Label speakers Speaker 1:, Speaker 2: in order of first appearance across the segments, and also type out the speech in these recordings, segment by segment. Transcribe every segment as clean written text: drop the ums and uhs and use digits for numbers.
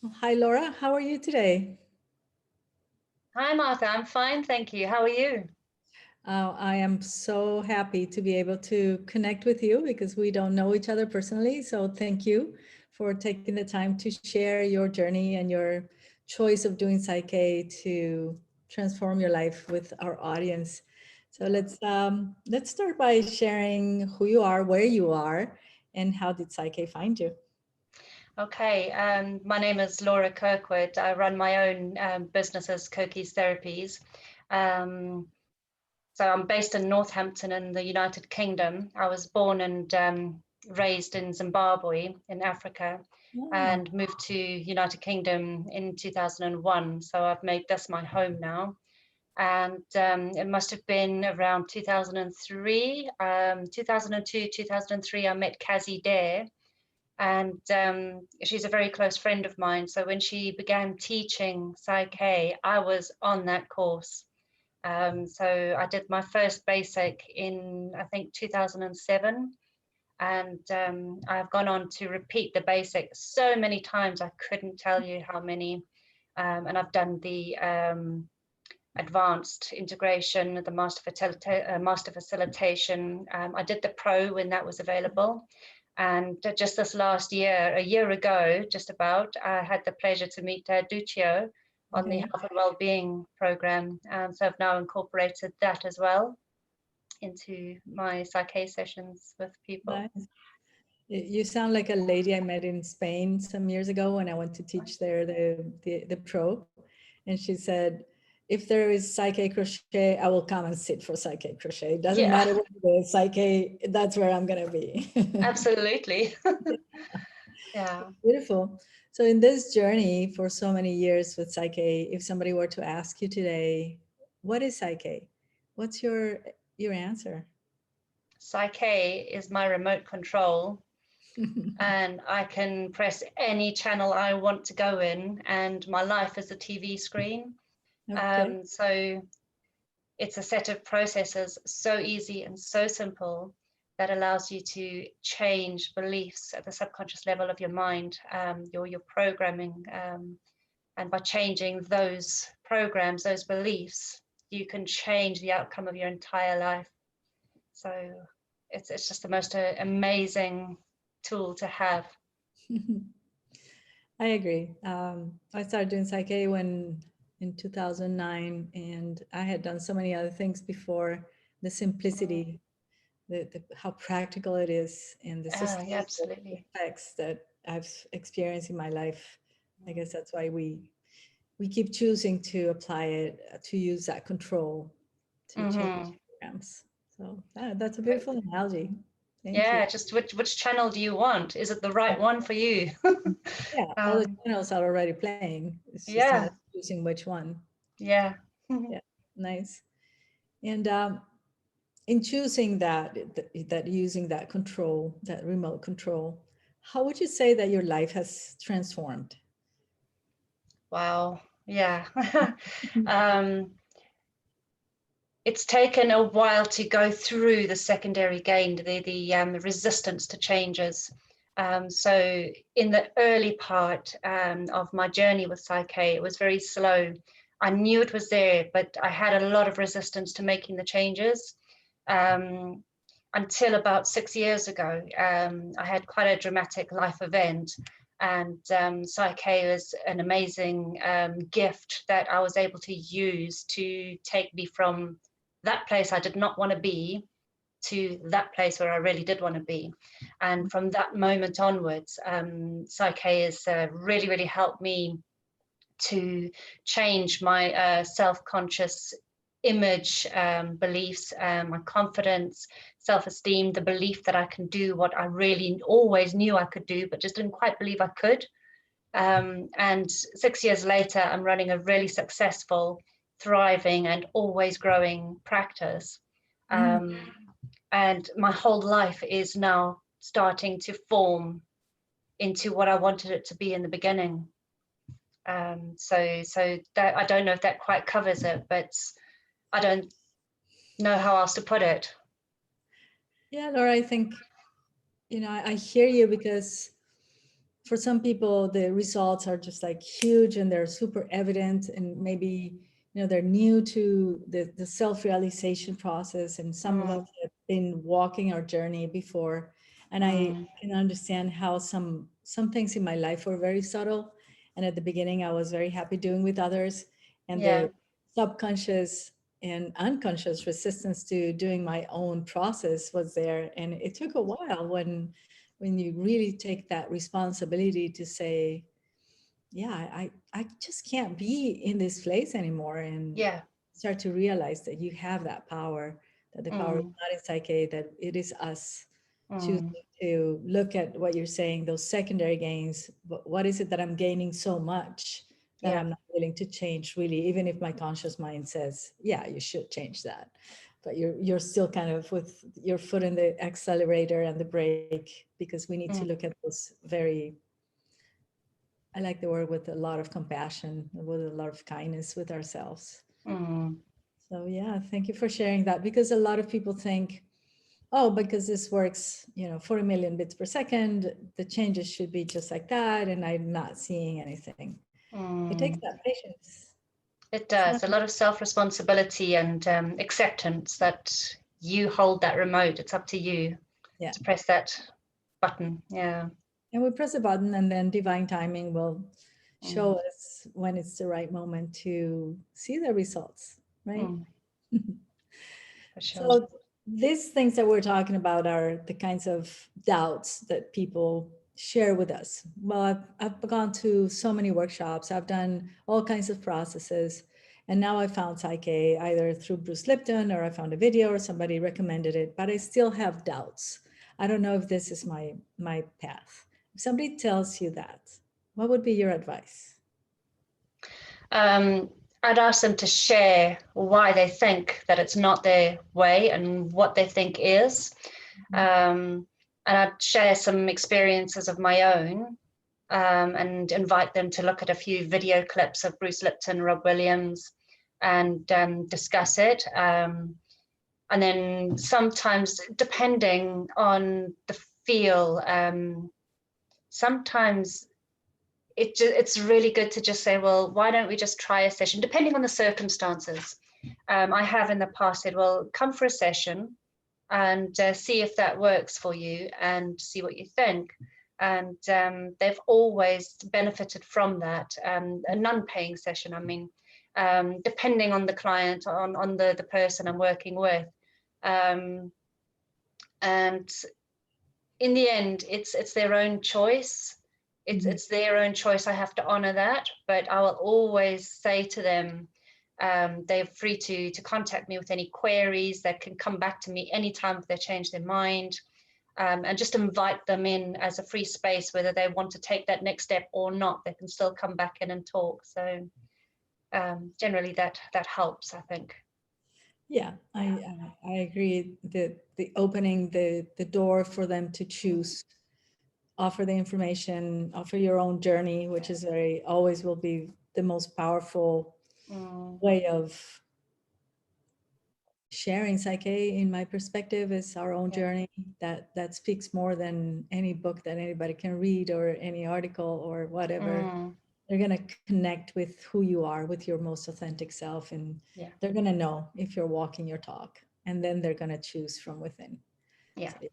Speaker 1: Hi, Laura. How are you today?
Speaker 2: Hi, Martha. I'm fine, thank you. How are you?
Speaker 1: I am so happy to be able to connect with you because we don't know each other personally. So thank you for taking the time to share your journey and your choice of doing Psych-K to transform your life with our audience. So let's start by sharing who you are, where you are, and how did Psych-K find you?
Speaker 2: Okay, my name is Laura Kirkwood. I run my own business Koki's Therapies. Um, so I'm based in Northampton in the United Kingdom. I was born and raised in Zimbabwe in Africa
Speaker 1: Oh,
Speaker 2: and moved to United Kingdom in 2001. So I've made this my home now. And it must have been around 2003, 2002, 2003, I met Kazi Dare, and she's a very close friend of mine. So when she began teaching Psych-K, I was on that course. So I did my first basic in, I think, 2007. And I've gone on to repeat the basic so many times, I couldn't tell you how many. And I've done the advanced integration, the master facilitation. I did the pro when that was available. And just this last year, a year ago, just about, I had the pleasure to meet Duccio on the
Speaker 1: okay.
Speaker 2: health and well-being program. So I've now incorporated that as well into my Psych-K sessions with people.
Speaker 1: Nice. You sound like a lady I met in Spain some years ago when I went to teach there the pro. And she said, if there is Psyche crochet, I will come and sit for Psyche crochet. It doesn't
Speaker 2: Yeah,
Speaker 1: matter what it is, Psyche, that's where I'm going to be.
Speaker 2: absolutely. Yeah.
Speaker 1: Beautiful. So in this journey for so many years with Psyche, if somebody were to ask you today, what is Psyche? What's your answer?
Speaker 2: Psych-K is my remote control, and I can press any channel I want to go in, and my life is a TV screen.
Speaker 1: Okay.
Speaker 2: So it's a set of processes so easy and so simple that allows you to change beliefs at the subconscious level of your mind, your programming, and by changing those programs, those beliefs, you can change the outcome of your entire life. So it's just the most amazing tool to have.
Speaker 1: I agree. I started doing Psyche when in 2009, and I had done so many other things before. The simplicity, the how practical it is, and the
Speaker 2: Oh, yeah,
Speaker 1: sustainable
Speaker 2: absolutely.
Speaker 1: effects that I've experienced in my life. I guess that's why we keep choosing to apply it, to use that control to change
Speaker 2: Mm-hmm.
Speaker 1: programs. So that's a beautiful analogy. Thank you.
Speaker 2: Yeah, just which channel do you want? Is it the right one for you?
Speaker 1: Yeah, all the channels are already playing. It's just a matter
Speaker 2: Yeah,
Speaker 1: of choosing which one.
Speaker 2: yeah.
Speaker 1: Yeah, nice. And in choosing that using that control, that remote control, how would you say that your life has transformed?
Speaker 2: Wow. Yeah. um, it's taken a while to go through the secondary gain, the resistance to changes. So in the early part of my journey with Psych-K, it was very slow. I knew it was there, but I had a lot of resistance to making the changes. Um, until about 6 years ago, I had quite a dramatic life event, and Psych-K was an amazing gift that I was able to use to take me from that place I did not want to be to that place where I really did want to be. And from that moment onwards, Psych-K has really, really helped me to change my self-conscious image, beliefs, my confidence, self-esteem, the belief that I can do what I really always knew I could do, but just didn't quite believe I could. And 6 years later, I'm running a really successful, thriving, and always growing practice.
Speaker 1: Mm,
Speaker 2: Um, and my whole life is now starting to form into what I wanted it to be in the beginning. So that, I don't know if that quite covers it, but I don't know how else to put it.
Speaker 1: yeah, Laura, I think I hear you because for some people, the results are just like huge and they're super evident, and maybe, they're new to the self-realization process, and some of us have been walking our journey before. And I can understand how some things in my life were very subtle. And at the beginning, I was very happy doing with others. And
Speaker 2: Yeah.
Speaker 1: the subconscious and unconscious resistance to doing my own process was there. And it took a while when you really take that responsibility to say, yeah, I just can't be in this place anymore, and
Speaker 2: Yeah.
Speaker 1: start to realize that you have that power, that the power is not in Psyche, that it is us choosing to look at what you're saying, those secondary gains. What is it that I'm gaining so much that
Speaker 2: Yeah.
Speaker 1: I'm not willing to change, really, even if my conscious mind says, yeah, you should change that. But you're still kind of with your foot in the accelerator and the brake, because we need to look at this very, I like the word, with a lot of compassion, with a lot of kindness with ourselves. So yeah, thank you for sharing that, because a lot of people think, oh, because this works, 40 million bits per second, the changes should be just like that, and I'm not seeing anything. It takes that patience.
Speaker 2: It
Speaker 1: It's not,
Speaker 2: does. A lot of self-responsibility and acceptance that you hold that remote. It's up to you
Speaker 1: yeah.
Speaker 2: to press that button. Yeah.
Speaker 1: And we press a button, and then divine timing will show us when it's the right moment to see the results, right?
Speaker 2: For sure.
Speaker 1: So these things that we're talking about are the kinds of doubts that people share with us. Well, I've gone to so many workshops, I've done all kinds of processes, and now I found Psyche either through Bruce Lipton, or I found a video or somebody recommended it, but I still have doubts. I don't know if this is my path. If somebody tells you that, what would be your advice?
Speaker 2: I'd ask them to share why they think that it's not their way and what they think is. And I'd share some experiences of my own, and invite them to look at a few video clips of Bruce Lipton, Rob Williams, and discuss it. And then sometimes, depending on the feel, sometimes it's really good to just say, well, why don't we just try a session, depending on the circumstances. I have in the past said, well, come for a session and see if that works for you and see what you think. And they've always benefited from that. A non-paying session, I mean, depending on the client, on the person I'm working with. And in the end, it's their own choice. It's their own choice. I have to honor that, but I will always say to them, they're free to contact me with any queries. They can come back to me anytime if they change their mind, and just invite them in as a free space, whether they want to take that next step or not. They can still come back in and talk. So generally that helps, I think.
Speaker 1: Yeah, I agree that the opening the door for them to choose, offer the information, offer your own journey, which is always will be the most powerful way of sharing Psyche, in my perspective, is our own journey. That speaks more than any book that anybody can read, or any article or whatever. They're going to connect with who you are, with your most authentic self, and they're going to know if you're walking your talk, and then they're going to choose from within.
Speaker 2: Yeah.
Speaker 1: So,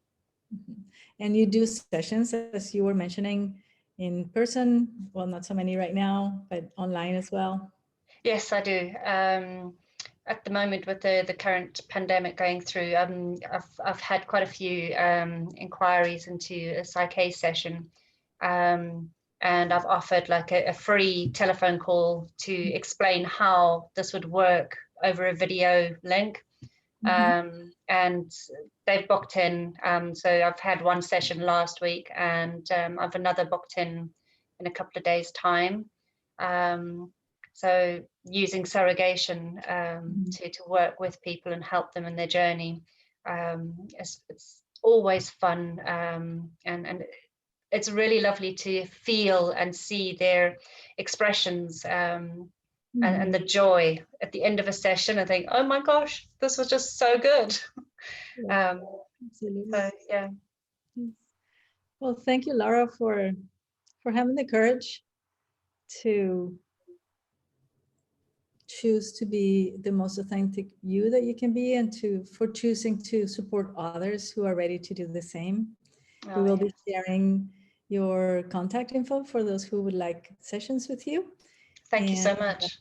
Speaker 1: and you do sessions, as you were mentioning, in person. Well, not so many right now, but online as well.
Speaker 2: Yes, I do. At the moment, with the current pandemic going through, I've had quite a few inquiries into a Psyche session, and I've offered like a free telephone call to explain how this would work over a video link. And they've booked in. So I've had one session last week, and I've another booked in a couple of days' time. So using surrogation to work with people and help them in their journey, it's always fun, and it's really lovely to feel and see their expressions, and the joy at the end of a session. I think, oh my gosh, this was just so good.
Speaker 1: Absolutely.
Speaker 2: So yeah.
Speaker 1: Well, thank you, Laura, for for having the courage to choose to be the most authentic you that you can be, and for choosing to support others who are ready to do the same. We will be sharing your contact info for those who would like sessions with you.
Speaker 2: Thank you so much.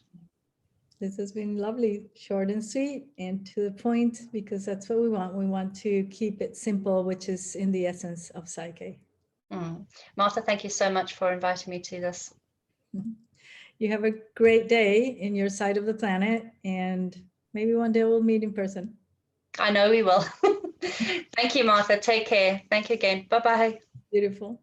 Speaker 1: This has been lovely, short and sweet and to the point, because that's what we want. We want to keep it simple, which is in the essence of PSYCH-K.
Speaker 2: Martha, thank you so much for inviting me to this.
Speaker 1: You have a great day in your side of the planet, and maybe one day we'll meet in person.
Speaker 2: I know we will. Thank you, Martha. Take care. Thank you again. Bye-bye.
Speaker 1: Beautiful.